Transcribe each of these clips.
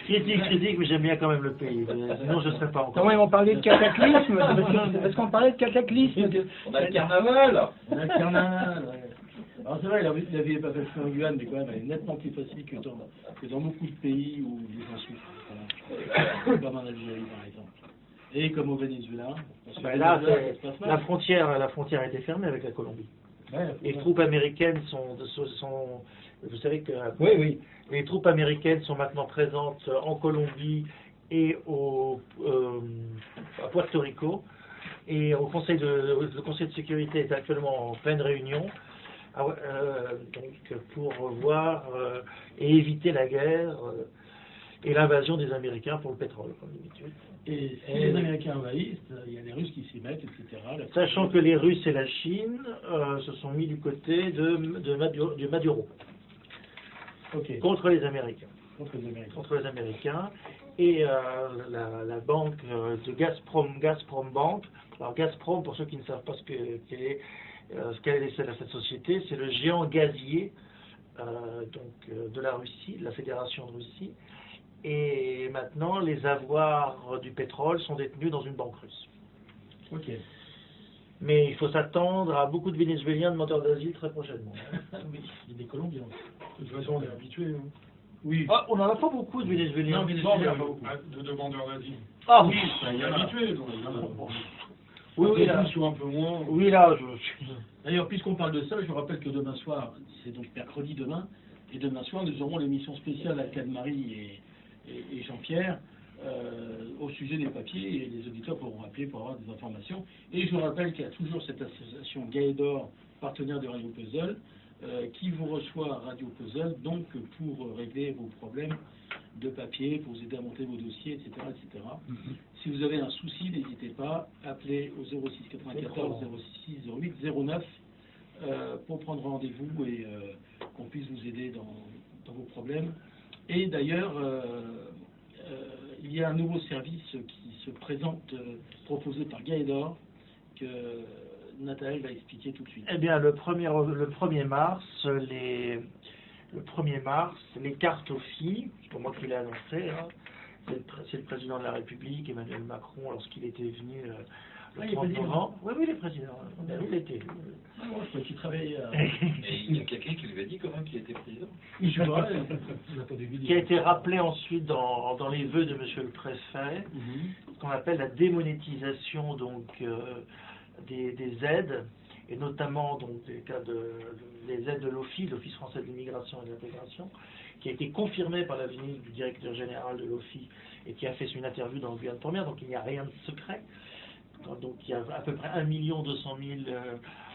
Critique, mais j'aime bien quand même le pays. Sinon, je ne serais pas encore. Quand même, on parlait de cataclysme, parce qu'on parlait de cataclysme. On a le carnaval. On a le carnaval, ouais. Alors c'est vrai, la vie n'est pas facile en Guyane, mais quand même, elle est nettement plus facile que dans beaucoup de pays où les gens souffrent. Voilà. Comme en Algérie, par exemple. Et comme au Venezuela. Là, la frontière a été fermée avec la Colombie. Ouais, les troupes américaines sont... Vous savez que Oui. les troupes américaines sont maintenant présentes en Colombie et à Puerto Rico. Et le Conseil de sécurité est actuellement en pleine réunion donc pour voir et éviter la guerre et l'invasion des Américains pour le pétrole, comme d'habitude. Et si les Américains envahissent, il y a les Russes qui s'y mettent, etc. Sachant que les Russes et la Chine se sont mis du côté de Maduro. Okay. Contre les Américains. Contre les Américains. Et la banque de Gazprom Bank. Alors Gazprom, pour ceux qui ne savent pas quelle est cette société, c'est le géant gazier de la Russie, de la Fédération de Russie. Et maintenant, les avoirs du pétrole sont détenus dans une banque russe. Ok. Mais il faut s'attendre à beaucoup de Vénézuéliens demandeurs d'asile très prochainement. Oui, il y a des Colombiens. De toute façon, on est habitués. Hein. Oui. Ah, on n'en a pas beaucoup de Vénézuéliens. Non, Vénézuéliens, pas beaucoup. De demandeurs d'asile. Ah oui, il y a habitués. Oui, là. Ou un peu moins. Oui, là, D'ailleurs, puisqu'on parle de ça, je vous rappelle que demain soir, c'est donc mercredi demain, et demain soir, nous aurons l'émission spéciale avec Anne-Marie et Jean-Pierre au sujet des papiers, et les auditeurs pourront appeler pour avoir des informations. Et je vous rappelle qu'il y a toujours cette association Gaëdor, partenaire de Radio Puzzle, qui vous reçoit à Radio Puzzle, donc pour régler vos problèmes de papier, pour vous aider à monter vos dossiers, etc. etc. Si vous avez un souci, n'hésitez pas, appelez au 06 94 06 08 09 pour prendre rendez-vous et qu'on puisse vous aider dans vos problèmes. Et d'ailleurs, il y a un nouveau service qui se présente, proposé par Gaëdor, que Nathalie va expliquer tout de suite. Eh bien, le 1er mars, les cartes aux filles, c'est pour moi qui l'ai annoncé, hein, c'est le président de la République, Emmanuel Macron, lorsqu'il était venu le 30 novembre. Oui, le président. Il était. Je crois qu'il travaillait à... Et il y a quelqu'un qui lui a dit comment qu'il était président. Qui a été rappelé ensuite dans les vœux de Monsieur le Préfet, ce qu'on appelle la démonétisation donc des aides, et notamment donc des aides de l'OFII, l'Office français de l'immigration et de l'intégration, qui a été confirmée par la venue du directeur général de l'OFII et qui a fait une interview dans le Guyane Première, donc il n'y a rien de secret. Donc il y a à peu près 1 200 000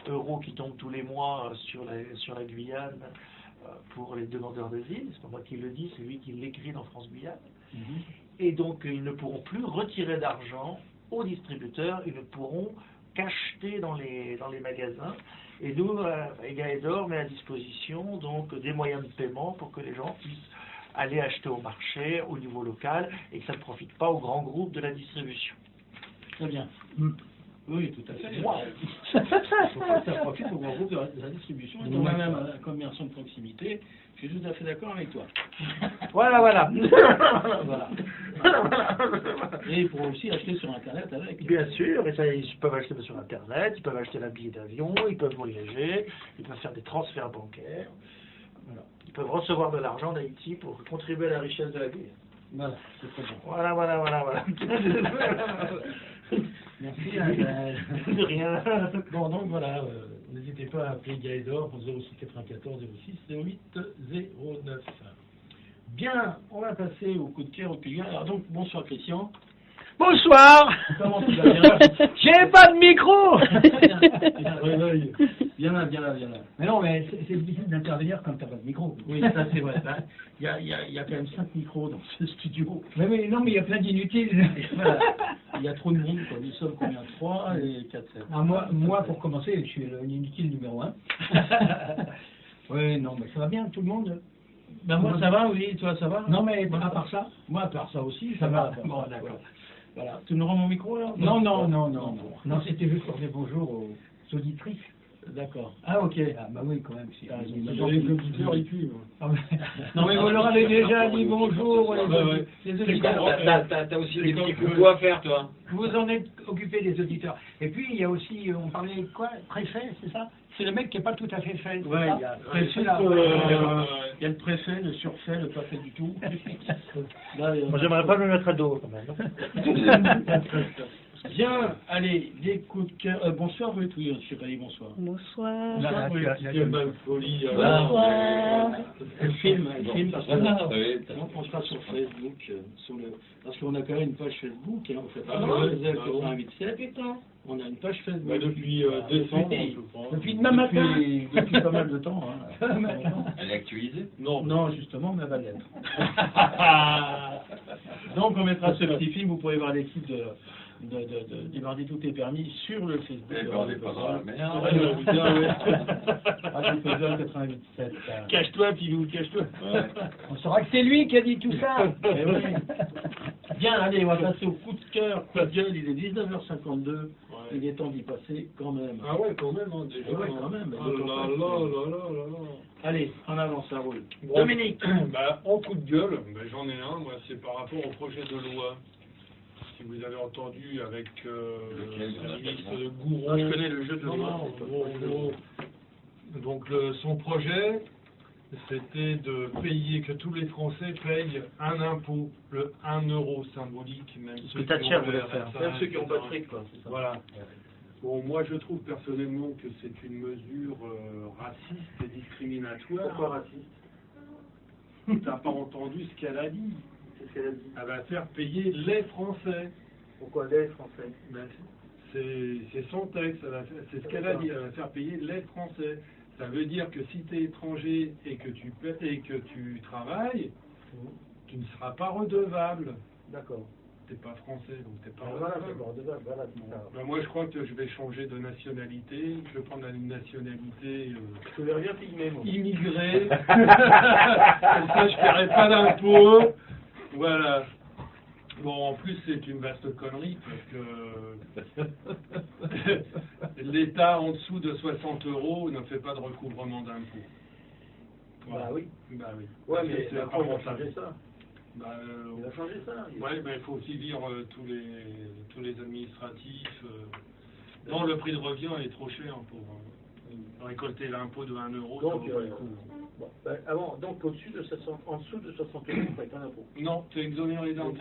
euros qui tombent tous les mois sur la Guyane pour les demandeurs d'asile. C'est pas moi qui le dis, c'est lui qui l'écrit dans France Guyane. Et donc ils ne pourront plus retirer d'argent aux distributeurs, ils ne pourront qu'acheter dans les magasins. Et nous, Gaëdor met à disposition donc des moyens de paiement pour que les gens puissent aller acheter au marché, au niveau local, et que ça ne profite pas aux grands groupes de la distribution. Très bien. Oui, tout à fait. Ça profite au grand groupe de la distribution. Et moi-même, un commerçant de proximité, je suis tout à fait d'accord avec toi. Voilà. Et ils pourront aussi acheter sur Internet avec. Bien sûr, et ça, ils peuvent acheter sur Internet, ils peuvent acheter un billet d'avion, ils peuvent voyager, ils peuvent faire des transferts bancaires. Voilà. Ils peuvent recevoir de l'argent d'Haïti pour contribuer à la richesse de la Guyane. Voilà, c'est très bien. Voilà. Merci. De rien. Bon, donc voilà, n'hésitez pas à appeler Gaëdor au 06 94 06 08 09. Bien, on va passer au coup de cœur, au coup de gueule. Alors donc, bonsoir Christian. Bonsoir. Comment tu vas bien? J'ai pas de micro. Viens là. Mais non, mais c'est difficile d'intervenir quand t'as pas de micro. Oui, ça c'est vrai. Il y a quand même 5 micros dans ce studio. Mais non, mais il y a plein d'inutiles. Voilà. Il y a trop de monde, quoi. Nous sommes combien? 3 et 4, 7. Ah, moi, pour commencer, je suis l'inutile numéro 1. Oui, non, mais ça va bien, tout le monde. Ben moi ça va, oui, toi ça va? Non, mais à part ça? Moi à part ça aussi, ça va. Bon, d'accord. Voilà. Tu me rends mon micro là? Non, c'était juste pour dire bonjour aux auditrices. D'accord. Ah, ok. Ah, bah oui, quand même. Si. T'as raison. Les auditeurs, ils tuent. Ah, ouais. Non, mais vous leur avez déjà dit bonjour, les auditeurs. T'as aussi des petits coucou à faire, toi. Vous en êtes occupé des auditeurs. Et puis, il y a aussi, on parlait de quoi? Préfet, c'est ça? C'est le mec qui n'est pas tout à fait fait. Ouais, il y a il y a le préfet, le surfait, le pas fait du tout. Là, Moi, j'aimerais pas me mettre à dos, quand même. Bien, allez, des coups de cœur. Bonsoir, oui, oui, je sais pas dit bonsoir. Bonsoir. Là, oui. Quelle belle folie. Bonsoir. Elle filme parce que Oui. on sera sur Facebook, parce qu'on a quand même une page Facebook, hein, on fait pas Ah, le ouais, 88.7, on a une page Facebook. Bah, depuis décembre, je crois. Depuis demain matin. Depuis pas mal de temps. Hein. Elle est actualisée? Non, justement, mais elle va l'être. Donc on mettra ce petit film, vous pourrez voir l'équipe de Mardi Tout est permis sur le Facebook. Eh ben, on n'est pas dans la merde. Radio Puzzle 88.7. Cache-toi, Pilou, cache-toi. On saura que c'est lui qui a dit tout ça. Eh oui. Bien, allez, on va passer au coup de cœur, coup de gueule, il est 19h52, il est temps d'y passer quand même. Ah ouais, quand même, hein, déjà. Ouais, quand même. Oh là là là là là. Allez, en avant, ça roule. Bon, Dominique. Bah, en coup de gueule, bah, j'en ai un, moi, c'est par rapport au projet de loi. Si vous avez entendu avec le ministre Gouraud. Ah, je connais le jeu de loi. Non, donc son projet, c'était de payer, que tous les Français payent un impôt, le 1 euro symbolique, même Ce que Thatcher voulait faire. Même ceux qui n'ont pas de fric, quoi, c'est ça. Voilà. Bon, moi je trouve personnellement que c'est une mesure raciste et discriminatoire. Pourquoi raciste? T'as pas entendu ce qu'elle a dit. Qu'est-ce qu'elle a dit? Elle va faire payer les Français. Pourquoi les Français? Ben, c'est son texte, c'est ce qu'elle a dit, elle va faire payer les Français. Ça veut dire que si tu es étranger et que tu travailles, tu ne seras pas redevable. D'accord. T'es pas français, donc t'es pas Voilà, c'est redevable. pas redevable, voilà, c'est ça. Ben, moi je crois que je vais changer de nationalité, je vais prendre une nationalité Je te verrai bien pygmée, moi. immigrée, comme ça je paierai pas d'impôts. Voilà. Bon, en plus, c'est une vaste connerie, parce que l'État, en dessous de 60 euros, ne fait pas de recouvrement d'impôts. Voilà. Bah oui. Bah oui. Ouais, Parce mais que c'est Macron, il va avantageux. changer ça. Bah, Il va changer ça. ouais, mais il faut aussi lire tous les administratifs. Non, le prix de revient est trop cher pour récolter l'impôt de 1 euro. Donc, ça vaut pas le coup. bon, avant, donc en dessous de 60 euros, on paye pas d'impôt. Non, tu es exonéré d'impôt.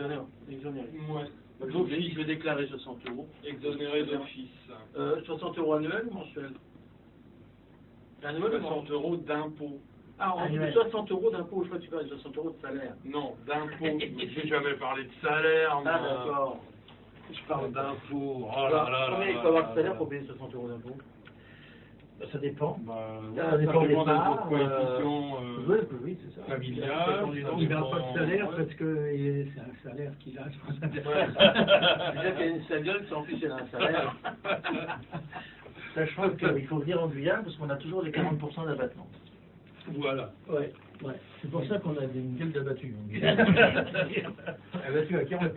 Exonéré. Ouais. Donc, je vais déclarer 60 euros. Exonéré d'office. 60 euros annuel ou mensuel? Annuel ou 60 euros d'impôt. Ah, en dessous de 60 euros d'impôt, je crois que tu parles de 60 euros de salaire. Non, d'impôt. J'ai jamais parlé de salaire. Ah, moi. d'accord. Je parle d'impôt. Oh là là là. Combien il faut avoir de salaire pour payer 60 euros d'impôt? Ça dépend. Bah, Ça dépend des de parts, votre coefficient Oui, c'est ça. familial. Il ne parle pas de salaire parce que c'est un salaire qu'il a, je pense. Déjà qu'il y a une sa gueule, c'est en plus il a un salaire. Sachant qu'il faut venir en Guyane parce qu'on a toujours les 40% d'abattement. Voilà. Ouais. C'est pour ça qu'on a une gueule d'abattu. Abattu à 40%.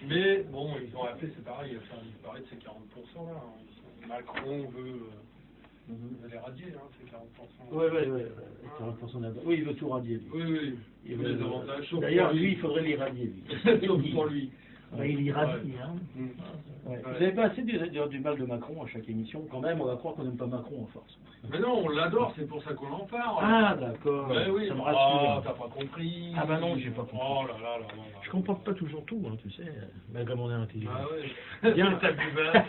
Mais bon, ils ont appelé, c'est pareil, enfin, il paraît de ces 40% là. Macron veut les radier, hein, ces 40%. Ouais. 40% d'abattu. Oui, il veut tout radier, lui. Oui. Il veut les avantages. sauf D'ailleurs, pour lui, il faudrait l'irradier, lui. Sauf pour lui. Ouais, il irradie, hein. Ouais. Vous n'avez pas assez dire du mal de Macron à chaque émission. Quand même, on va croire qu'on n'aime pas Macron en force. Mais non, on l'adore, c'est pour ça qu'on en parle. Ah, d'accord. Ben oui, Ça me ah, rassure. t'as pas compris. Ah bah non, j'ai pas compris. Oh là là là là. Je comprends pas toujours tout, hein, tu sais, malgré mon intelligence. Ah ouais. Bien. C'est ta buvette.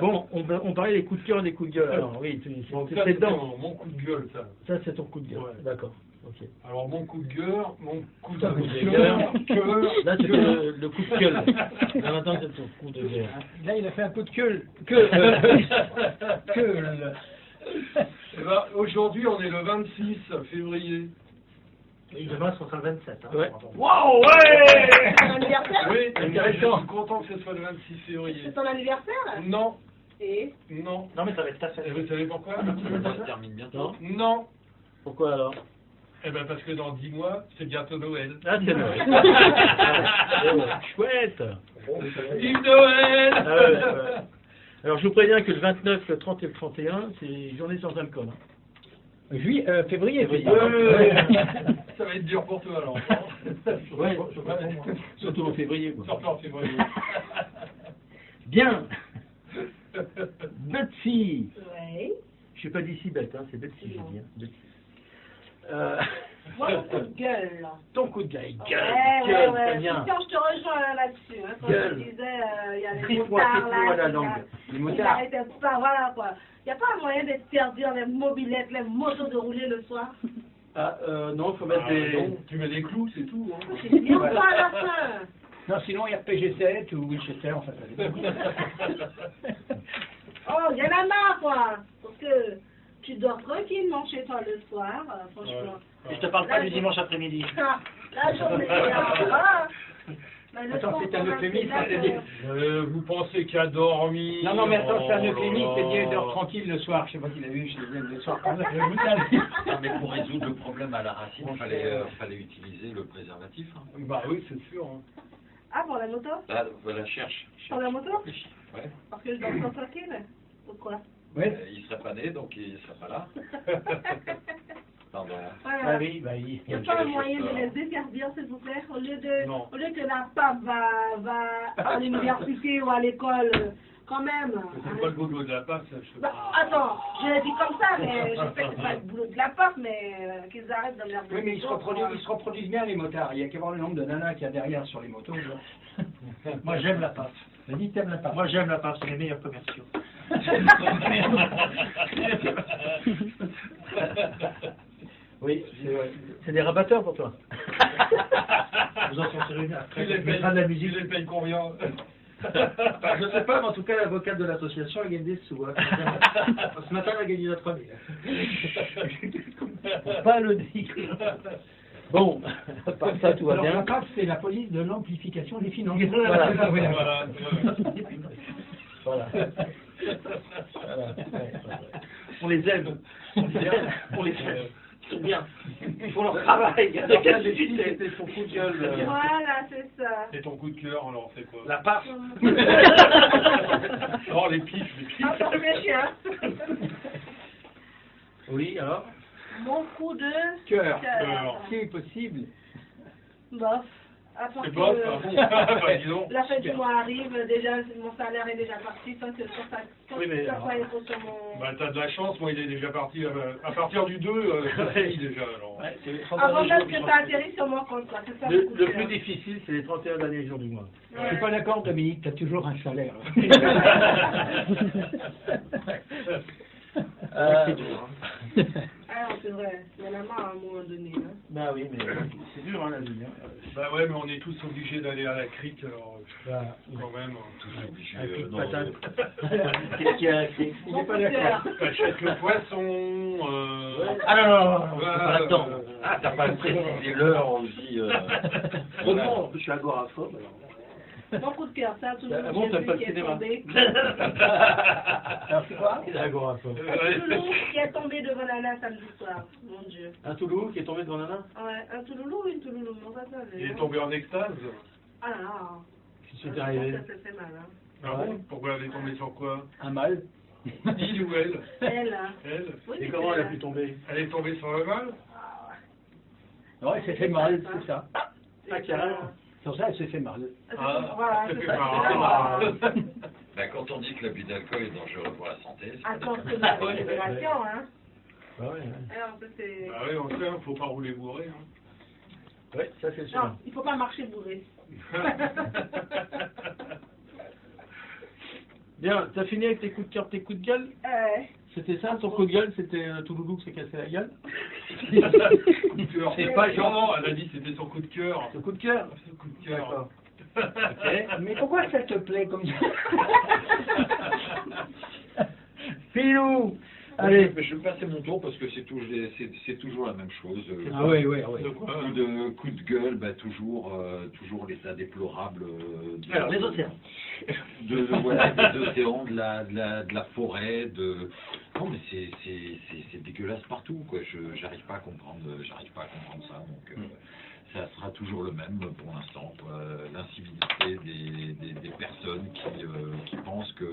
Bon, on parlait des coups de cœur et des coups de gueule. Alors oui, Donc ça, c'est c'est dedans. mon coup de gueule, ça. Ça, c'est ton coup de gueule. Ouais. D'accord. Ok. Alors mon coup de gueule, mon coup de Ça, coup de gueule, Là, c'est le coup de gueule. Là, maintenant, c'est ton coup de gueule. Là, il a fait un coup de queue. Eh ben, aujourd'hui, on est le 26 février. Et demain, ce sera le 27. Hein. Ouais. Waouh, ouais. C'est ton anniversaire? Oui, je Intéressant. suis content que ce soit le 26 février. C'est ton anniversaire? Non, Et? non. Non, mais ça va être ta fête. Et vous savez pourquoi? Ça se termine bientôt. Non. Pourquoi alors? Eh ben parce que dans 10 mois, c'est bientôt Noël. Ah, c'est Noël. Chouette. Vive Noël. Ah ouais. Alors je vous préviens que le 29, le 30 et le 31, c'est journée sans alcool. Hein. Février. Ça va être dur pour toi alors. Ouais, surtout en février. Quoi. Surtout en février. Bien. Betsy. Ouais. Je suis pas d'ici bête, hein, c'est Betsy, j'ai dit. Hein. Betsy. Moi, mon coup de gueule. Ton coup de gueule. Ouais. Très bien. Tiens, je te rejoins là-dessus. Hein, quand Gueule. je disais, il y a les Crie-moi, motards crie-moi la là. langue. Les Ils motards. n'arrêtaient pas, voilà quoi. Il n'y a pas un moyen d'interdire les mobilettes, les motos de rouler le soir. Ah, non, il faut mettre des... Non, tu mets des clous, c'est tout. Hein. C'est bien pas à la fin. Non, sinon il y a PG7 ou Winchester, enfin ça dépend. Oh, il y en a marre quoi. Parce que tu dors tranquillement chez toi le soir, franchement. Et je te parle pas du dimanche après-midi. La journée, voilà. Mais le Attends, soir, c'est un on a euphémisme, fait la- c'est-à-dire- Vous pensez qu'il a dormi? Non, mais attends, c'est un euphémisme, Oh c'est là dire là. dehors tranquille le soir. Je sais pas s'il a vu, je l'ai vu le soir. Non, mais pour résoudre le problème à la racine, il fallait utiliser le préservatif. Hein. Bah oui, c'est sûr. Hein. Ah, pour la moto? Là, voilà, cherche. Pour la moto? Réfléchis. Ouais. Parce que je dors tranquille? Pourquoi? Ouais. Il serait pas né, donc il serait pas là. Pardon. Voilà. Bah oui, bah oui. Il n'y a pas un moyen de les interdire, s'il vous plaît, au lieu que la pape va à l'université ou à l'école, quand même. C'est pas le boulot de la pape, ça. Je sais Bah, pas. attends, je l'ai dit comme ça, mais je sais que c'est pas le boulot de la pape, mais qu'ils arrêtent de merder. Oui, mais ils se reproduisent bien les motards. Il y a qu'à voir le nombre de nanas qu'il y a derrière sur les motos. Moi j'aime la PAF. Vas-y, t'aimes la part. Moi j'aime la PAF, c'est les meilleurs commerciaux. Oui, c'est des rabatteurs pour toi. Vous en sortirez une après. Tu les On mettra de la musique. Tu les payes combien? Enfin, je sais pas, mais en tout cas, l'avocate de l'association a gagné des sous. Hein. Ce matin, elle a gagné la 3000. Faut pas le dire. Bon, à part ça, tout va Alors, la bien. PAF, c'est la police de l'amplification des finances. Voilà. Voilà. Voilà. On les aime. On les aime. Ils sont bien. Ils font leur travail. C'était son coup de gueule. Voilà, c'est ça. Et ton coup de cœur, alors, c'est quoi? La PAF. Oh, les pifs, les pifs. Ah, pour les chiens. Oui, alors Mon coup de Cœur. Cœur. Si possible. bof. À part C'est que bof, ah bon? Bah, dis donc. la fin du mois arrive, déjà mon salaire est déjà parti, sans que ça Oui, mais ça alors- soit impôt sur mon... Bah, t'as de la chance, moi, il est déjà parti. À partir du 2, ça finit déjà, alors. Ouais, c'est les 30 Avant derniers même jours que du ça mois. atterrisse sur mon compte, quoi. C'est ça Le coup de plus cœur. difficile, c'est les 31 derniers jours du mois. Je suis pas d'accord, Dominique, t'as toujours un salaire. C'est dur. Hein. Ah, c'est vrai. Il y en a marre à un moment donné. Hein. Bah oui, mais c'est dur, hein, la vie. Hein. Bah ouais, mais on est tous obligés d'aller à la crique, alors quand même. Tous obligés. Un cul de non, patate. Qu'est-ce qu'il y a c'est- Il n'est pas Mon coup de d'accord. cœur. T'achètes le poisson. Ah non, non, non, c'est Ouais, pas là-dedans. Ah, t'as pas précisé l'heure aussi. Oh non, je suis agoraphobe. Alors. Mon coup de cœur, ça, tout le Ah monde bon, t'aimes pas le qui est cinéma tombé. Alors, c'est quoi? Il est agoraphobe. Un Toulouse qui est tombé devant Nana samedi soir. Mon Dieu. Un Toulouse qui est tombé devant Nana. Ouais, un Touloulou ou une Touloulou, non, ça, Il est tombé en extase. Ah là là. Qu'est-ce qui t'est arrivé? Ça se fait mal, hein. Ah bon? Pourquoi elle est tombée sur quoi? Un mâle. Il ou elle? Elle, hein. Elle? Oui, Et mais comment elle a c'est- pu tomber? Elle est tombée sur le mal? Non, elle s'est fait mal, c'est ça. Ah, carrément. Sur ça, elle s'est fait mal. Voilà, ça c'est fait ça. marrant. Bah, quand on dit que l'abus d'alcool est dangereux pour la santé, c'est À pas cause de la récupération, hein. Bah ouais, ouais. Alors, ça, c'est... Bah oui, on sait, faut pas rouler bourré. Hein. Ouais, ça c'est sûr. Non, il faut pas marcher bourré. Bien, t'as fini avec tes coups de cœur, tes coups de gueule? C'était ça, ton coup de gueule, c'était Touloulou qui s'est cassé la gueule? Coup de cœur. C'est pas Jean, elle a dit que c'était son coup de cœur. Ton coup de cœur? Ce coup de cœur. D'accord. Mais pourquoi ça te plaît comme ça? Pilou! Allez, je vais passer mon tour parce que c'est toujours la même chose. Ah oui, oui, oui. De quoi? Coup de gueule, bah, toujours l'état déplorable Alors, les océans. voilà, des océans, de la forêt, non mais c'est dégueulasse partout quoi. J'arrive pas à comprendre ça donc ça sera toujours le même pour l'instant quoi. L'incivilité des personnes qui pensent que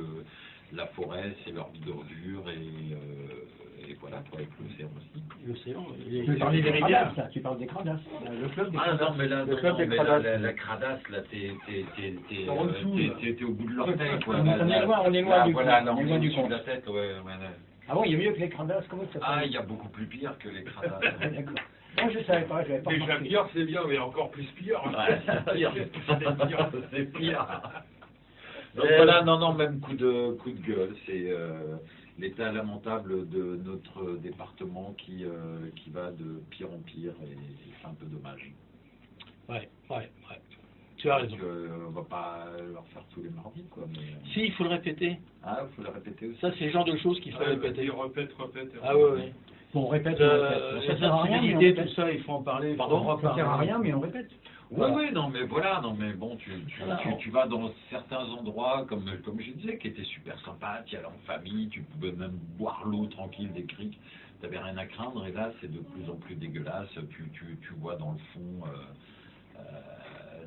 la forêt, c'est leur vie d'ordure et voilà, quoi, avec l'océan aussi. L'océan, Tu parles des cradasses, là. Tu parles des cradasses. le club des Ah non, mais là, le club des cradasses. la cradasse, là, t'es En dessous, au bout de l'orteil, quoi. On est loin du Voilà, là, on est on loin est du sur compte. la tête, ouais. Ah bon, il y a mieux que les cradasses, comment ça Ah, s'appelle? il y a beaucoup plus pire que les cradasses. D'accord. Moi, je savais pas, je l'avais pas Déjà remarqué. pire, c'est bien, mais encore plus pire. Ouais, c'est pire. C'est pire. Donc voilà, non, même coup de gueule, c'est l'état lamentable de notre département qui va de pire en pire et c'est un peu dommage. Ouais. Tu as raison. Donc, on va pas leur faire tous les mardis, quoi. Mais, Si, il faut le répéter. Ah, il faut le répéter aussi. Ça, c'est le genre de choses qu'il faut répéter. Répète. Ah ouais. Bon, on répète, La ça sert à rien, mais on sensibilité, répète. tout ça, il faut en parler. Pardon, Ça sert à rien, mais on répète. Oui, non, mais voilà, bon, tu vas dans certains endroits, comme je disais, qui étaient super sympas, tu y allais en famille, tu pouvais même boire l'eau tranquille des criques, t'avais rien à craindre, et là, c'est de plus en plus dégueulasse, tu vois dans le fond,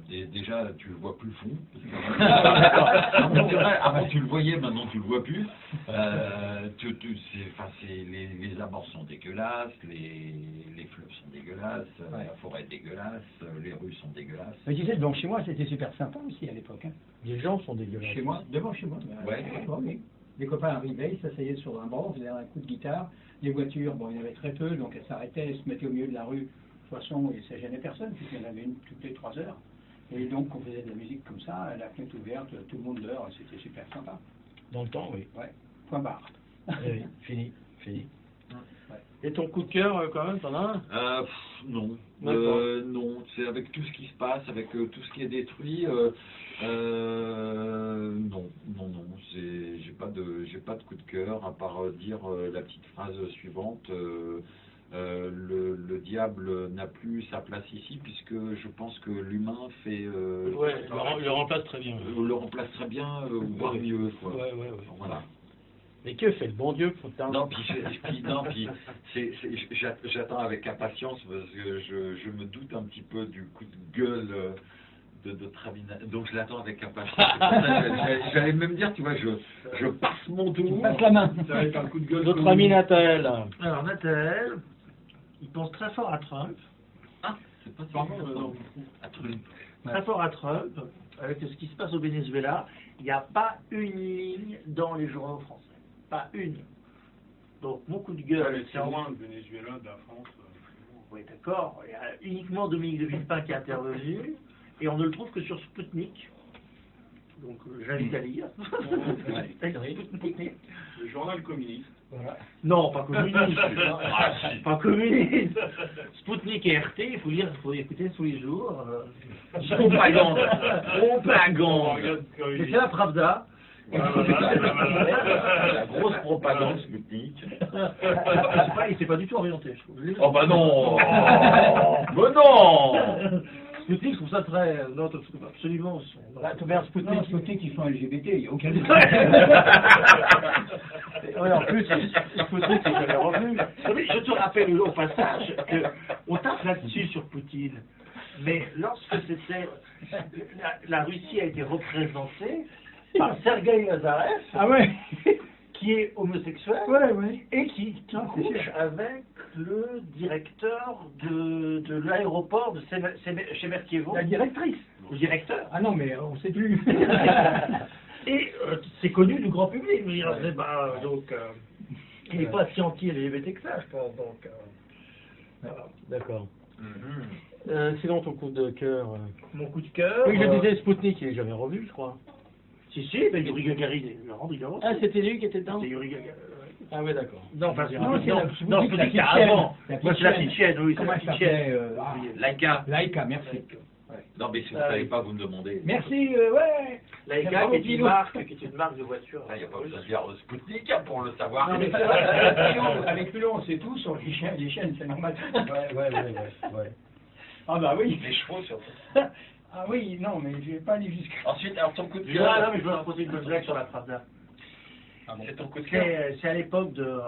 déjà, tu le vois plus le fond. C'est vrai, avant tu le voyais, maintenant tu le vois plus. Les abords sont dégueulasses, les fleuves sont dégueulasses, la forêt est dégueulasse, les rues sont dégueulasses. Mais tu sais, devant chez moi, c'était super sympa aussi à l'époque. Hein. Les gens sont dégueulasses. Chez moi, devant chez moi. Ouais. Oui. Les copains arrivaient, ils s'asseyaient sur un banc, on faisait un coup de guitare. Les voitures, bon, il y en avait très peu, donc elles s'arrêtaient, elles se mettaient au milieu de la rue. De toute façon, et ça gênait personne, puisqu'il y en avait une toutes les 3 heures. Et donc, on faisait de la musique comme ça, la fenêtre ouverte, tout le monde dehors, et c'était super sympa. Dans le temps, oui. Ouais, point barre. Oui, fini. Ouais. Et ton coup de cœur, quand même, t'en as un Non. D'accord. Non, c'est avec tout ce qui se passe, avec tout ce qui est détruit. Non. J'ai pas de coup de cœur à part dire la petite phrase suivante. Le diable n'a plus sa place ici puisque je pense que l'humain fait. Ouais, le remplace très bien. Le remplace très bien, voire mieux, quoi. Ouais. Voilà. Mais que fait le bon Dieu pour J'attends avec impatience parce que je me doute un petit peu du coup de gueule de Travina. Donc je l'attends avec impatience. J'allais même dire, tu vois, je passe mon tour. Passe la main. Ça va être un coup de gueule. Notre ami Nathalie. Alors, Nathalie, il pense très fort à Trump. Ah, c'est pas Pardon, non. Très fort à Trump. Avec ce qui se passe au Venezuela, il n'y a pas une ligne dans les journaux français. Pas une. Donc, mon coup de gueule, C'est loin, le Venezuela, de la France. Oui, d'accord. Il y a uniquement Dominique de Villepin qui est intervenu, et on ne le trouve que sur Sputnik. Donc, j'invite à lire. Sputnik. Le journal communiste. Voilà. Non, pas communiste. Pas communiste. Sputnik et RT, il faut écouter tous les jours. Propagande. Et c'est la Pravda. La grosse propagande Sputnik. Il s'est pas du tout orienté, je trouve. Oh bah non. Mais non. Sputnik, je trouve ça très... Non, absolument. Tu regardes Sputnik, ils sont LGBT, il n'y a aucun Oui, en plus, Sputnik, c'est jamais revenu. Je te rappelle au passage qu'on tape là-dessus sur Poutine. Mais lorsque c'était... La Russie a été représentée par Sergueï Nazarev, qui est homosexuel, et qui couche avec le directeur de l'aéroport de Shemerkevo. La directrice. Le directeur. Ah non, mais on ne sait plus. Et c'est connu du grand public. Je veux dire, c'est pas, donc, il n'est pas si anti-LGBT que ça, je pense. Donc, voilà. D'accord. Sinon, ton coup de cœur. Mon coup de cœur. Oui, je disais Sputnik, il est jamais revu, je crois. Si, ben Yuri Gagarin, Laurent Brigaro. Ah, c'était lui qui était dedans. C'est Yuri Gagarin. Ah oui, d'accord. Non, enfin, non, Sputnik, c'est avant. Moi, c'est la petite chienne, oui, c'est Comment la elle petite chienne. s'appelait Laïka, merci. Non, mais si vous ne savez pas, vous me demandez. Merci, Laïka, qui est une marque de voiture. Il n'y a pas besoin de dire Sputnik pour le savoir. Non, mais avec Hulot, on sait tout sur les chaînes, c'est normal. Ouais. Ah bah oui. Les chevaux, surtout. Ah oui, non, mais je vais pas aller jusqu'à... Ensuite, alors ton coup de Non, cœur. mais je veux raconter une bonne blague sur la Pravda. C'est ton coup de cœur. C'est à l'époque de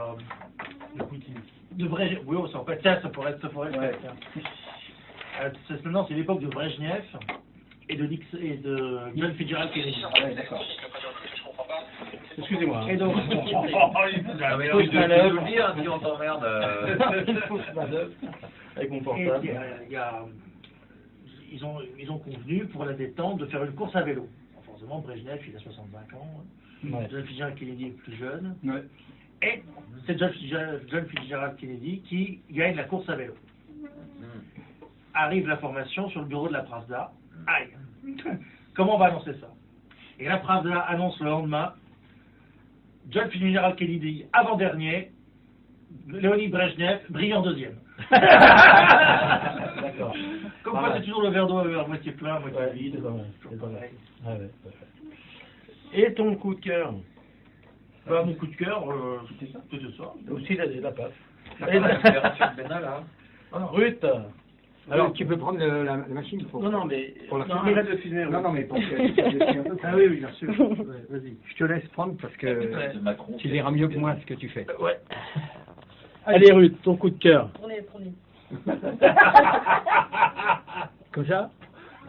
Poutine. De Brejnev. Oui, ça pourrait être. Non, c'est l'époque de Brejnev et de John Fitzgerald Kennedy. Ouais, d'accord. Excusez-moi. Et donc, Ah, mais oui, je le dire, si on t'emmerde. Une fausse manœuvre avec mon portable. Ils ont convenu, pour la détente, de faire une course à vélo. Forcément, Brejnev, il a 65 ans. Ouais. John Fitzgerald Kennedy est plus jeune. Ouais. Et c'est John Fitzgerald Kennedy qui gagne la course à vélo. Arrive l'information sur le bureau de la Pravda. Aïe. Comment on va annoncer ça? Et la Pravda annonce le lendemain, John Fitzgerald Kennedy avant-dernier, Léonid Brejnev brillant deuxième. D'accord. Comme quoi, c'est toujours le verre d'eau à moitié plein, à moitié vide. c'est pas mal, Toujours c'est pas mal. pareil. Ah ouais, et ton coup de cœur? Mon coup de cœur, c'était ça. Aussi la PAF. Ruth. Alors, tu peux prendre la machine pour... Non, mais... Pour la non, filmer. arrête de filmer. Non, non, mais pour que... Ah oui, bien sûr. Ouais, vas-y. Je te laisse prendre parce que C'est Macron. tu diras mieux que moi ce que tu fais. Ouais. Allez, Ruth, ton coup de cœur. Prenez. Comme ça?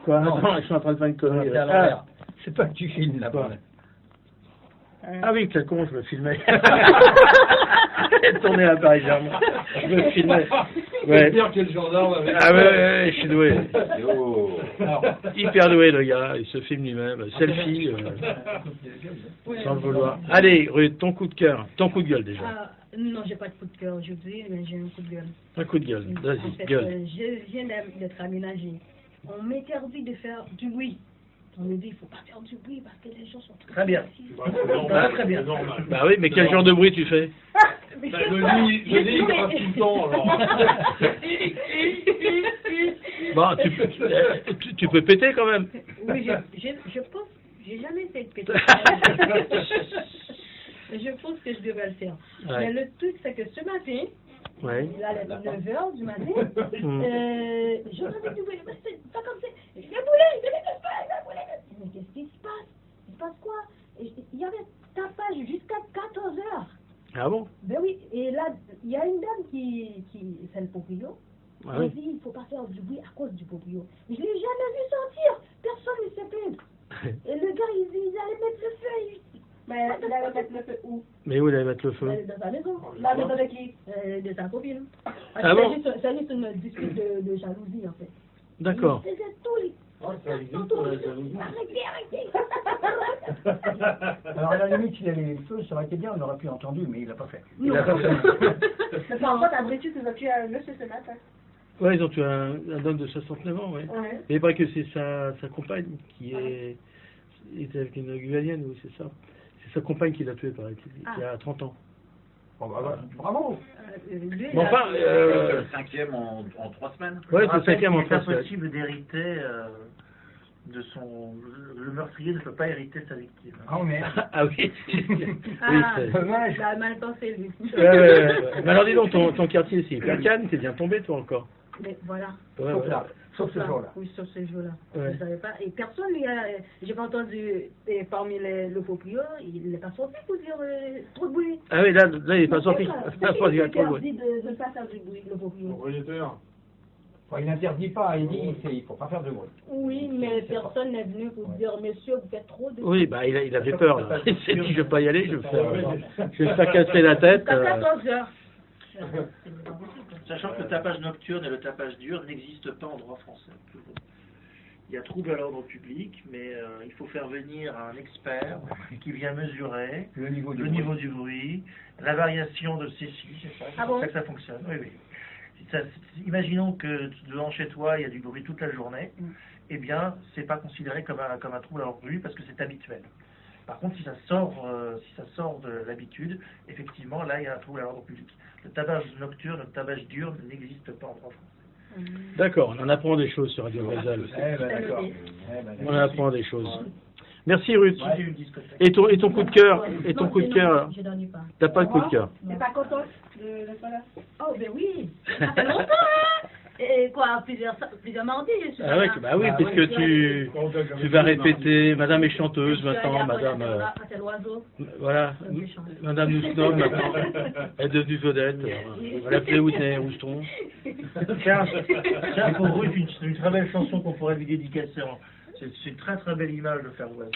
Quoi? Non. Attends, je suis en train de faire une connerie. C'est à là. l'envers. C'est pas que tu filmes là-bas. Ah oui, quel con, je me filmais. J'ai tourné l'appareil, je me filmais. Ouais. Dire que le gendarme avait... Ah ouais, je suis doué. Yo. Alors, hyper doué le gars, il se filme lui-même. Selfie, sans le vouloir. Allez, Ruth, ton coup de cœur, ton coup de gueule déjà. Ah, non, j'ai pas de coup de cœur aujourd'hui, mais j'ai un coup de gueule. Un coup de gueule, En vas-y, fait, gueule. je viens d'être aménagé. On m'interdit de faire du bruit. On me dit il faut pas faire du bruit parce que les gens sont Très bien. Très bien. Normal. Bah oui, mais quel genre de bruit tu fais? Mais Ben, c'est je ça. dis, il crache tout le temps, alors. Bon, tu peux péter quand même. Oui, je pense, j'ai jamais fait de péter. Je pense que je devrais le faire. Ouais. Mais le truc, c'est que ce matin, Ouais. il a 9h du matin, j'entendais du bruit, c'est pas comme ça. Les boulets, les boulets. Mais qu'est-ce qui se passe? Il se passe quoi? Il y avait tapage jusqu'à 14h. Ah bon? Ben oui, et là, il y a une dame qui fait le proprio. Ah Elle oui. dit il ne faut pas faire du bruit à cause du proprio. Mais je ne l'ai jamais vu sortir. Personne ne s'est plaint. Et le gars, il allait mettre le feu. Mais il allait mettre le feu où? Mais où il allait mettre le feu? Dans sa maison. La maison de qui? De sa copine. Ah bon? C'est juste une dispute de jalousie, en fait. D'accord. Il faisait tout. Arrêtez. Alors à la limite, s'il avait eu le feu, ça aurait été bien, on aurait pu entendu, mais il l'a pas fait. Non. a pas fait. Mais par contre, à Brétus, ils ont tué un monsieur ce matin. Ouais, ils ont tué un homme de 69 ans, ouais. Ouais. Mais il paraît que c'est sa compagne qui était avec une Guyanienne, oui, c'est ça. C'est sa compagne qui l'a tué, paraît-il, il y a 30 ans. Bon, bah, bravo. Lui, Mais enfin, C'est le 5e en 3 semaines. ouais, Je c'est le rappelle 5e en qu'il est France. impossible d'hériter de son... Le meurtrier ne peut pas hériter de sa victime. Oh merde. Ah oui. Ah, c'est- Dommage. il a mal pensé, lui. Ouais. Mais alors dis donc, ton quartier ici, Percane, t'es bien tombé toi encore. Mais voilà. Ouais, Sauf ouais. là. Sauf ce Ça, jour-là. Oui, sauf ce jour-là. Ouais. Je savais pas. Et personne lui a. J'ai pas entendu parmi le proprio, il n'est pas sorti pour dire trop de bruit. Ah oui, là il est pas sorti. C'est Il y a qui trop de bruit. interdit de ne pas faire du bruit, le proprio? Propriétaire. Enfin, il n'interdit pas, il dit il ne faut pas faire de bruit. Oui, mais personne n'est venu pour dire monsieur, vous faites trop de bruit. Oui, bah il avait peur là. Il s'est dit je vais pas y aller, je vais me faire casser la tête. Jusqu'à 14 heures. Sachant que le tapage nocturne et le tapage diurne n'existent pas en droit français. Il y a trouble à l'ordre public, mais il faut faire venir un expert qui vient mesurer Le niveau du le bruit. niveau du bruit, la variation de ceci, c'est ça, c'est Ah comme bon ça que ça fonctionne. Oui, oui. Imaginons que devant chez toi, il y a du bruit toute la journée, eh bien, c'est pas considéré comme un trouble à l'ordre public parce que c'est habituel. Par contre, si ça sort de l'habitude, effectivement, là, il y a un trouble à l'ordre public. Le tapage nocturne, le tapage diurne n'existe pas en droit français. D'accord, on en apprend des choses sur Radio Brésil. Eh ben d'accord. On en apprend des choses. Merci Ruth. J'ai une discothèque. Et ton coup de cœur? Et ton Non, coup de non, cœur? Je n'en ai pas. T'as pas de coup de cœur? T'es pas contente de pas là? Oh, ben oui. Ça fait longtemps, hein? Et quoi, plusieurs mardis, je suis Ah ouais, là. bah oui, puisque tu vas répéter Madame est chanteuse Je suis allée maintenant, après Madame à l'oiseau. voilà, Madame Nousnom maintenant, elle est devenue vedette. On va l'appeler Whitney Houston. Tiens, pour Ruth, une très belle chanson qu'on pourrait lui dédicacer. C'est une très très belle image de faire oiseau.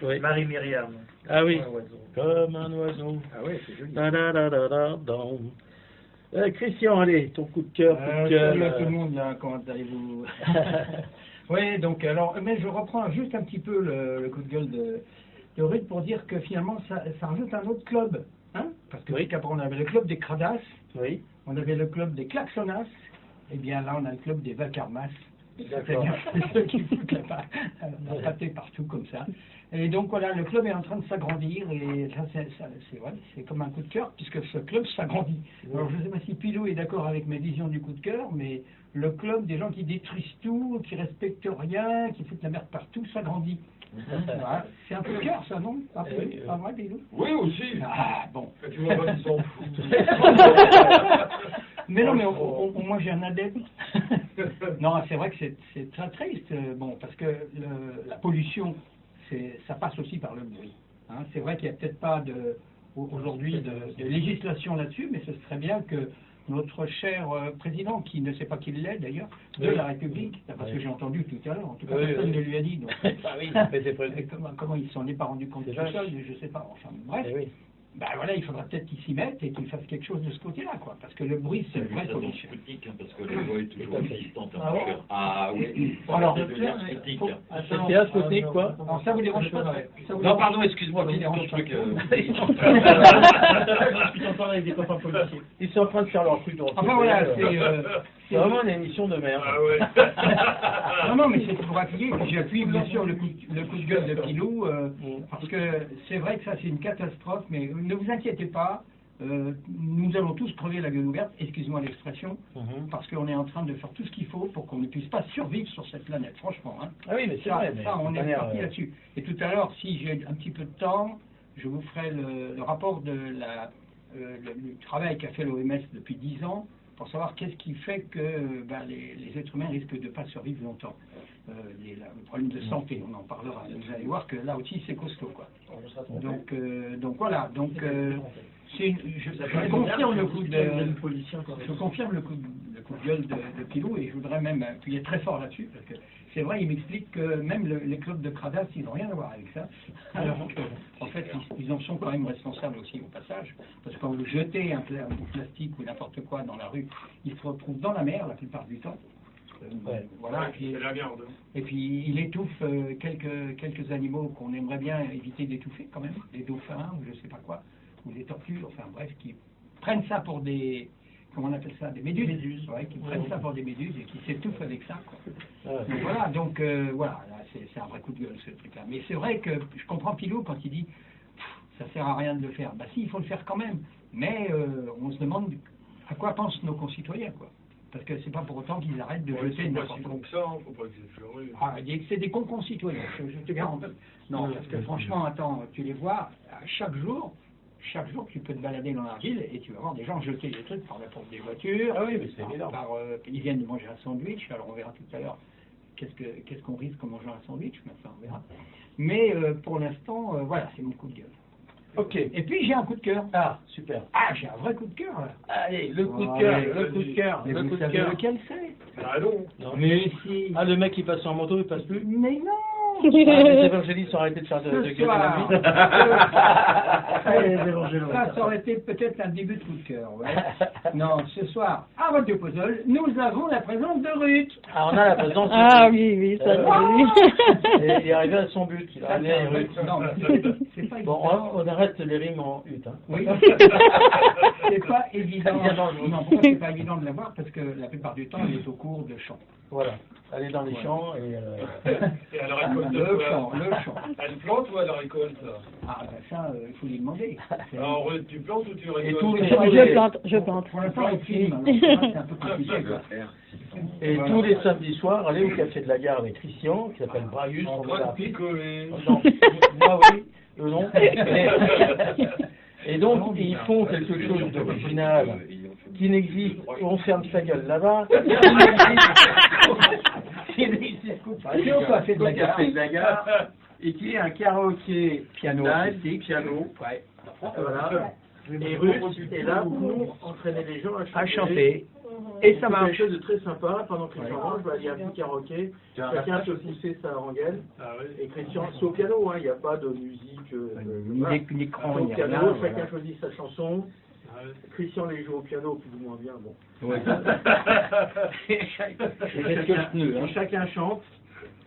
Oui. Marie-Myriam. Ah oui. Un oiseau. Comme un oiseau. Ah ouais, c'est joli. Christian, allez, ton coup de cœur. Salut à tout le monde, là, comment allez-vous? Oui, donc, alors, mais je reprends juste un petit peu le coup de gueule de Ruth pour dire que finalement, ça rajoute un autre club. Hein, parce que jusqu'après, on avait le club des Cradas, Oui. on avait le club des Klaxonas, et bien là, on a le club des Vacarmas. D'accord. C'est ceux qui foutent la pâtée partout comme ça. Et donc voilà, le club est en train de s'agrandir et ça, c'est comme un coup de cœur puisque ce club s'agrandit. Alors je ne sais pas si Pilou est d'accord avec ma vision du coup de cœur, mais le club des gens qui détruisent tout, qui respectent rien, qui foutent la merde partout, s'agrandit. Voilà. C'est un coup de cœur ça, non? Pas vrai, Pilou? Oui, aussi. Ah bon. Tu vois pas qu'ils s'en foutent. Mais non, mais moi j'ai un adepte. Non, c'est vrai que c'est très triste, bon, parce que la pollution, ça passe aussi par le bruit. Hein. C'est vrai qu'il n'y a peut-être pas aujourd'hui de législation là-dessus, mais ce serait bien que notre cher président, qui ne sait pas qui l'est d'ailleurs, de la République, parce que j'ai entendu tout à l'heure, en tout cas personne ne lui a dit. Donc, comment ils s'en est pas rendu compte tout seul, je ne sais pas. Enfin bref. Ben voilà, il faudra peut-être qu'ils s'y mettent et qu'ils fassent quelque chose de ce côté-là, quoi. Parce que le bruit, c'est une vraie pollution. Parce que la voix est toujours existante. Ah ouais. Ah oui. Alors, C'est un Sputnik, quoi. Alors ça vous dérange pas? Non, pardon, excuse-moi, quel est ton truc Ils sont en avec des copains policiers. Ils sont en train de faire leur truc de Enfin voilà, c'est vraiment une émission de merde. Ah ouais. Non, mais c'est pour appuyer, j'appuie bien sûr le coup de gueule de Pilou, parce que c'est vrai que ça c'est une catastrophe, mais ne vous inquiétez pas, nous allons tous crever la gueule ouverte, excusez-moi l'expression, parce qu'on est en train de faire tout ce qu'il faut pour qu'on ne puisse pas survivre sur cette planète, franchement. Hein. Ah oui, mais c'est vrai. Ça, on est parti là-dessus. Et tout à l'heure, si j'ai un petit peu de temps, je vous ferai le rapport de du travail qu'a fait l'OMS depuis 10 ans, pour savoir qu'est-ce qui fait que les êtres humains risquent de ne pas survivre longtemps. Le problème de santé, on en parlera. Vous allez voir que là aussi c'est costaud, quoi. Donc voilà. Donc je confirme le coup de gueule de Pilou et je voudrais même appuyer très fort là-dessus parce que c'est vrai, il m'explique que même les clubs de Cradas, ils n'ont rien à voir avec ça. Alors en fait, ils en sont quand même responsables aussi au passage. Parce que quand vous jetez un bout de plastique ou n'importe quoi dans la rue, il se retrouve dans la mer la plupart du temps. Voilà. C'est la garde. Et puis il étouffe quelques animaux qu'on aimerait bien éviter d'étouffer quand même, des dauphins ou je sais pas quoi, ou des tortues, enfin bref, qui prennent ça pour des... Comment on appelle ça? Des méduses. Ouais, qui prennent ça pour des méduses et qui s'étouffent avec ça, quoi. Donc voilà, voilà, c'est un vrai coup de gueule ce truc-là. Mais c'est vrai que je comprends Pilou quand il dit ça sert à rien de le faire. Bah si, il faut le faire quand même. Mais on se demande à quoi pensent nos concitoyens, quoi. Parce que c'est pas pour autant qu'ils arrêtent de jeter n'importe quoi. Donc ça, faut pas exagérer. Ah, c'est des concitoyens, je te garantis. Non, parce que franchement, attends, tu les vois chaque jour, tu peux te balader dans la ville et tu vas voir des gens jeter des trucs par la porte des voitures. Ah oui, mais c'est évident. Ils viennent de manger un sandwich, alors on verra tout à l'heure qu'est-ce qu'on risque en mangeant un sandwich, mais ça on verra. Mais pour l'instant, voilà, c'est mon coup de gueule. Ok. Et puis j'ai un coup de cœur. Ah, super. Ah, j'ai un vrai coup de cœur là. Allez, le coup de cœur, le coup de cœur, Mais le vous coup de savez cœur. lequel c'est? Ah non. Mais si. Ah, le mec qui passe en moto, il passe plus. Mais non. Les évangélistes ont arrêté de faire de gueule à Ça aurait été peut-être un début de coup de cœur. Ouais. Non, ce soir, à Radio Puzzle, nous avons la présence de Ruth. Ah, on a la présence. Ah oui, ça oui. Et il est arrivé à son but. Il a amené Ruth. Non, c'est pas Bon, évident. on arrête les rimes en hutte. Hein. Oui. C'est pas évident. Non, pourquoi c'est pas évident de la voir? Parce que la plupart du temps, elle est au cours de chant. Voilà. Aller dans les champs et... Et à la récolte, Le chant. Elle plante ou elle récolte? Ah, ben ça, il faut lui demander. Alors, tu plantes ou tu récoltes? Et tous les... Je plante. Pour l'instant, elle filme. Alors, c'est un peu compliqué, quoi. Et tous les samedis soirs, aller au café de la gare avec Christian, qui s'appelle Braius. En train de picoler. Non, moi oui, eux non. Et donc, ils font quelque chose d'original qui n'existe. On ferme sa gueule là-bas. Qui n'existe qu'au café de la gare. Et qui est un karaoké Piano, live, piano. Ouais. Voilà. et russe, et là, pour entraîner les gens À chanter. Et ça C'est marche. quelque chose de très sympa. Pendant que les gens mangent, il y a un petit karaoké. Chacun peut pousser sa rengaine. Ah oui. Et Christian, c'est au piano, il n'y a pas de musique. Ni écran, Au ni piano, rien. chacun Voilà. choisit sa chanson. Ah oui. Christian les joue au piano, plus ou moins bien. Bon. Ouais. Et chacun chante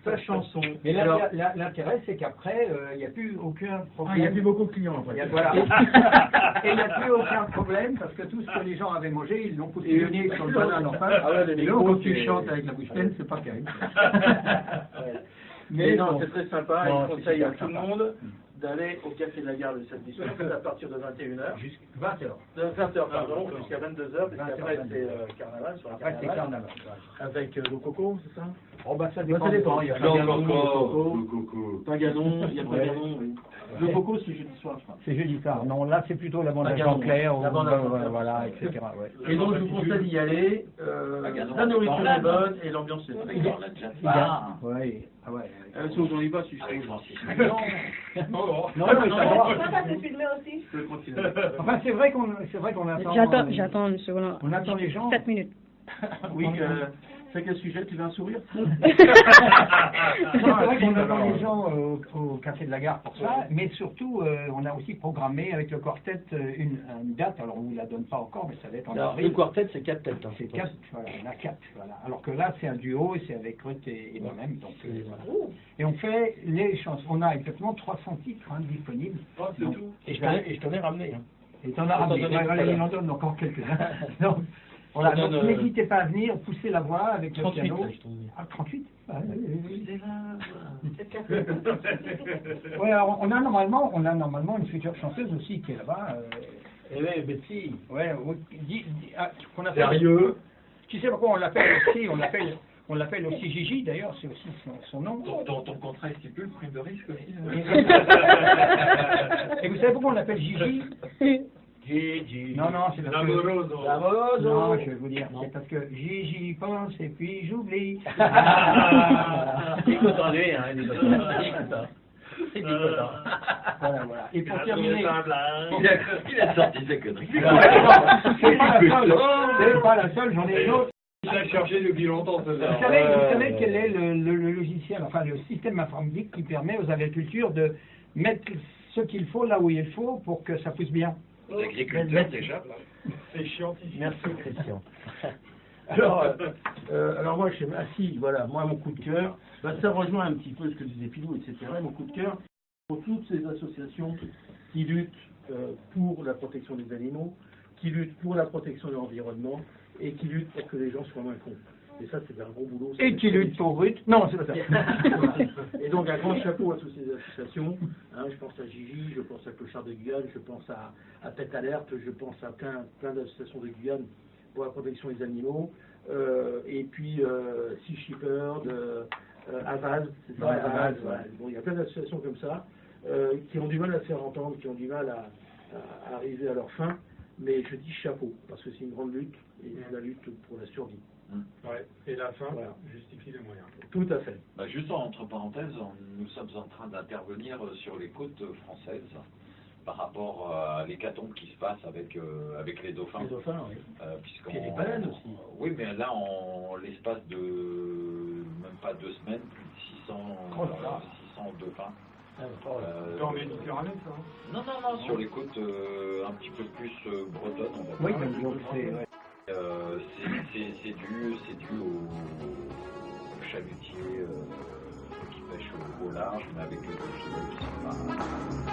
sa chanson. Mais Alors, l'intérêt, c'est qu'après, il n'y a plus aucun problème. il n'y a plus beaucoup de clients en Il y a- fait. Voilà. Et il n'y a plus aucun problème parce que tout ce que les gens avaient mangé, ils l'ont poussé sur le banane enfin. Ah ouais, les Et donc, quand micros, tu c'est- chantes avec la bouche pleine, c'est pas terrible. Mais non, bon. c'est très sympa. Non, Et je c'est conseille à super tout le sympa. monde d'aller au Café de la Gare le samedi soir, c'est à partir de 21h. Jusqu'à 20h. De 20h, pardon, jusqu'à 22h, parce 20h, qu'après c'est carnaval, sur un Après, c'est carnaval. carnaval. Avec le coco, c'est ça? Oh, bah, ça Bah, ça dépend, il y a Non, Paganon, coco. le coco. Paganon, il y a Paganon, oui. Le coco, c'est jeudi soir, je crois. C'est jeudi tard. Non, là, c'est plutôt la bande à Paganon, Jean Clair, la bande à Jean Clair. voilà, etc. Ouais. Et donc, je vous conseille d'y aller. Paganon, La nourriture c'est est bonne et l'ambiance est bonne. On l'a déjà fait. Ouais. Ah ouais. Si vous n'en pas, si je Avec Francis. Non, mais ça va. Ça s'est filmé aussi. peux continuer. Enfin, c'est vrai qu'on attend. J'attends une seconde. On attend les gens. 7 minutes. Oui, c'est quel sujet? Tu veux un sourire? Non, c'est vrai qu'on attend les gens au Café de la Gare pour ça, mais surtout, on a aussi programmé avec le quartet une date. Alors, on ne vous la donne pas encore, mais ça va être en Alors, avril. le quartet, c'est 4 têtes. Hein, C'est 4, voilà, il y en a 4, voilà. Alors que là, c'est un duo et c'est avec Ruth et moi-même. Donc, voilà. Et on fait les chansons. On a exactement 300 titres disponibles. Oh, c'est Donc, tout. Et je t'en ai ramené. Hein. Et t'en as ramené. donné tout à Voilà, l'heure. il en donne encore quelques-uns. Donc, voilà, Je donc donne, n'hésitez pas à venir, pousser la voix avec le 38, piano. là, je t'en ai. Ah, 38 Ouais, alors, on a normalement une future chanteuse aussi qui est là-bas. Eh oui, Betsy. Ouais, qu'on appelle. Sérieux? Tu sais pourquoi on l'appelle aussi? On l'appelle aussi Gigi, d'ailleurs, c'est aussi son nom. Ton contrat stipule prime de risque aussi. Et vous savez pourquoi on l'appelle Gigi? Gigi. Non, c'est parce que... L'amoroso. Non, je vais vous dire, c'est parce que j'y pense et puis j'oublie. Il est content, lui, hein, il est content. Il est content. Il est content. Voilà. Et pour terminer... Il a sorti ses conneries. C'est pas la seule, j'en ai une autre. Il a cherché depuis longtemps, Vous celle-là. savez quel est le logiciel, enfin le système informatique qui permet aux agriculteurs de mettre ce qu'il faut là où il faut pour que ça pousse bien? L'agriculteur déjà. C'est scientifique. Merci, Christian. Alors moi, je suis assis, voilà, moi, mon coup de cœur, ça rejoint un petit peu ce que disait Pilou, etc. Mon coup de cœur, pour toutes ces associations qui luttent pour la protection des animaux, qui luttent pour la protection de l'environnement, et qui luttent pour que les gens soient moins cons. Et ça, c'est un gros boulot. Et qui lutte pour Ruth? Non, c'est pas ça. Et donc un grand chapeau à toutes ces associations. Hein, je pense à Gigi, je pense à Clochard de Guyane, je pense à Tête Alerte, je pense à plein d'associations de Guyane pour la protection des animaux. Et puis Sea Shepherd, Avaz, c'est ça, Ouais, Avaz, ouais. voilà. Bon, il y a plein d'associations comme ça qui ont du mal à se faire entendre, qui ont du mal à arriver à leur fin. Mais je dis chapeau, parce que c'est une grande lutte, et c'est la lutte pour la survie. Ouais. Et la fin Voilà. justifie les moyens. Tout à fait. Bah, juste entre parenthèses, nous sommes en train d'intervenir sur les côtes françaises par rapport à l'hécatombe qui se passe avec les dauphins. Les dauphins, oui. Puisqu'on- Puis il y a des baleines aussi. Oui, mais là, en l'espace de même pas 2 semaines, plus de 600, Oh là là. 600 dauphins. Dans Méditerranée, ça hein Non, sur les côtes un petit peu plus bretonnes, on va dire. Oui, donc c'est... ouais. C'est dû aux chalutiers qui pêchent au large, mais avec le dauphine qui sont pas...